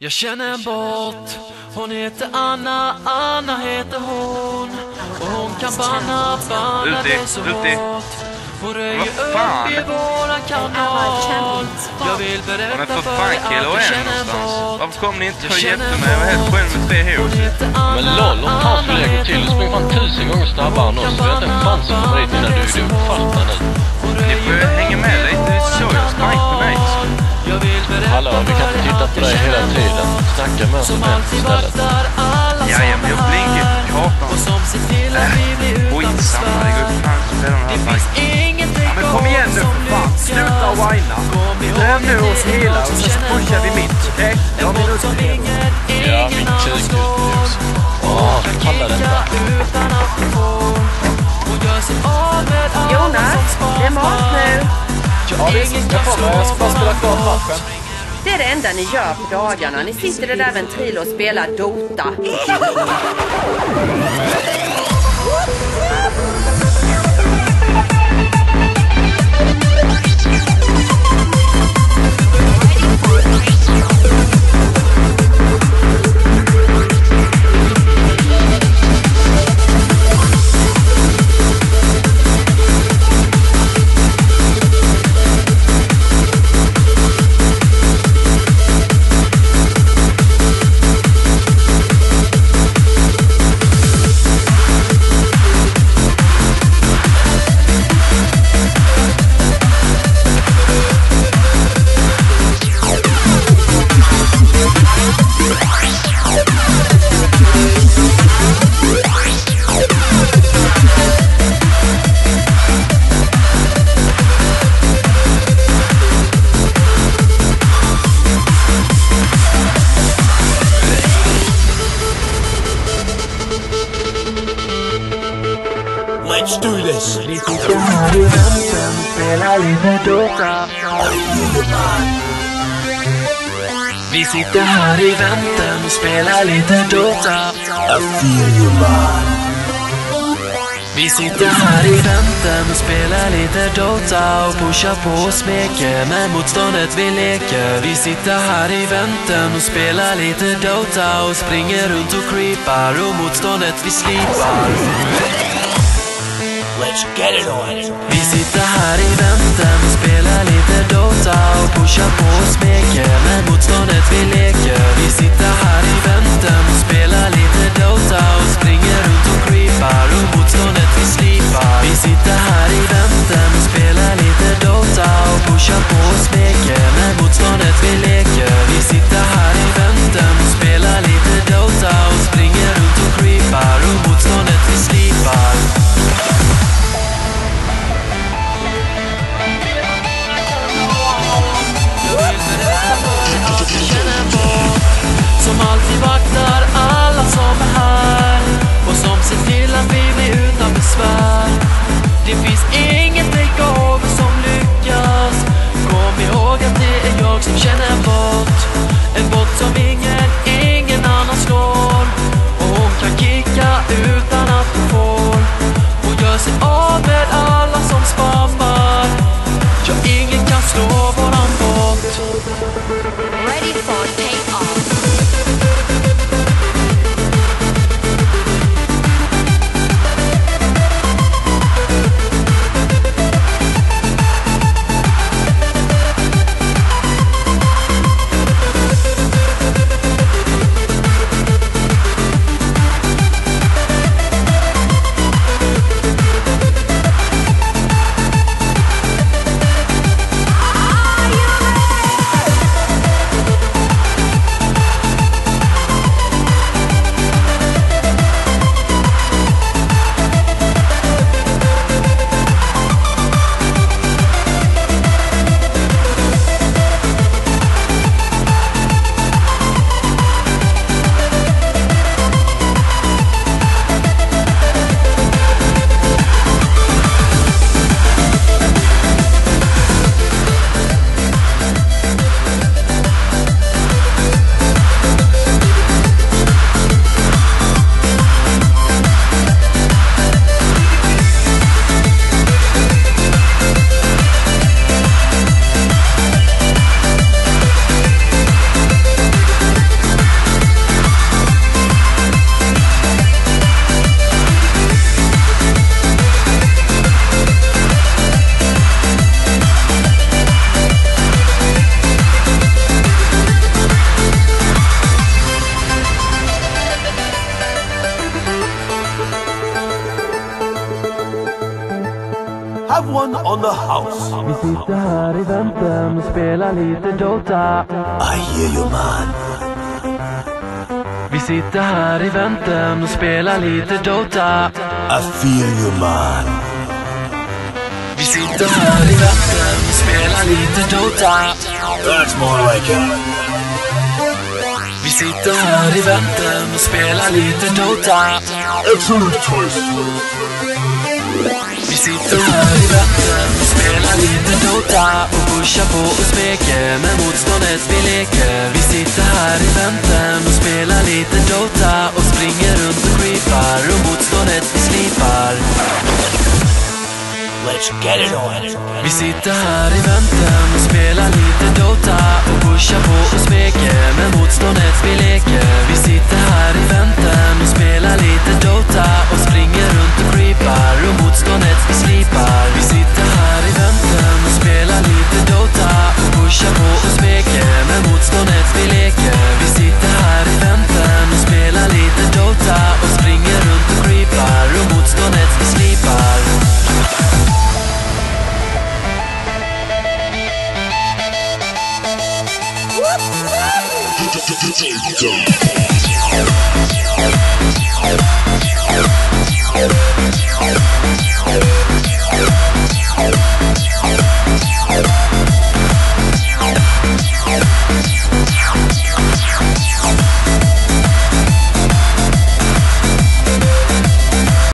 Jag känner en bot. Hon heter Anna, Anna heter hon. Och hon kan banna det så hårt. Hon röjer upp i våran kanal. Jag vill berätta för dig att jag känner en bot. Varför kom ni inte och hjälpte mig? Jag var helt själv med 3 hus. Men lol, om han skulle gå till och springa fan 1000 gånger snabbare än oss. Så vet inte fan som kommer dit innan du uppfattar nu. Ni får hänga med lite, det är så jag sprang på mig. Hallå, vi kan inte titta på dig hela tiden. Snacka med oss om helst istället. Ja, men jag blinkar på kartan. Skitsamma, det går upp fan som redan här sagt. Ja, men kom igen nu för fan, sluta whina. Dröm nu oss hela och så pushar vi mitt, okej? Jag har min utbildning. Ja, min kuk ut också. Palla detta. Jonas, det är mat nu. Ja, visst. Jag kommer. Jag ska bara spela klart matchen. Det är det enda ni gör på dagarna. Ni sitter där med en tril och spelar Dota. Let's do this. Vi sitter här i väntan och spelar lite Dota. Vi sitter här i väntan och spelar lite Dota. Vi sitter här i väntan och spelar lite Dota och pushar på och smeker med motståndet vi leker. Vi sitter här i väntan och spelar lite Dota och springer runt och creepar och motståndet vi slipar. Let's get it on. Vi sitter här i väntan och spelar lite Dota och pushar på och smeker med motståndet vi leker. Vi sitter här i väntan och spelar lite Dota och springer runt och creepar och motståndet vi slipar. Vi sitter här i väntan och spelar lite Dota och pushar på och smeker med motståndet vi leker. Vi sitter här i väntan och spelar lite Dota och springer runt och creepar och motståndet vi slipar. Som alltid vaktar alla som är här och som ser till att vi blir utan besvär. Det finns ingen takeover som lyckas. Kom ihåg att det är jag som känner en bot. En bot som ingen annan slår. Och hon kan kicka utan att hon får. Hon gör sig av med alla som spammar. Ja, ingen kan slå våran bot. Ready for take-off. the house. Vi sitter här i väntan och spelar lite Dota. I hear you, man. Vi sitter här i väntan och spelar lite Dota. I feel you, man. Vi sitter här i väntan och spelar lite Dota. That's more like it. Vi sitter här i väntan och spelar lite Dota. Excellent choice. Vi sitter här i väntan och spelar lite Dota och pushar på och smeker med motståndet vi leker. Vi sitter här i väntan och spelar lite Dota och springer runt och creepar och motståndet vi slipar. Let's get it on. Vi sitter här i väntan och spelar lite Dota och pushar på och smeker med motståndet vi leker. Vi sitter här i väntan och spelar lite Dota och springer runt och creepar och motståndet vi slipar. Vi sitter här i väntan och spelar lite Dota och pushar på och smeker med motståndet vi leker. Vi sitter här i väntan och spelar lite Dota och springer runt och creepar och motståndet vi slipar. Don't.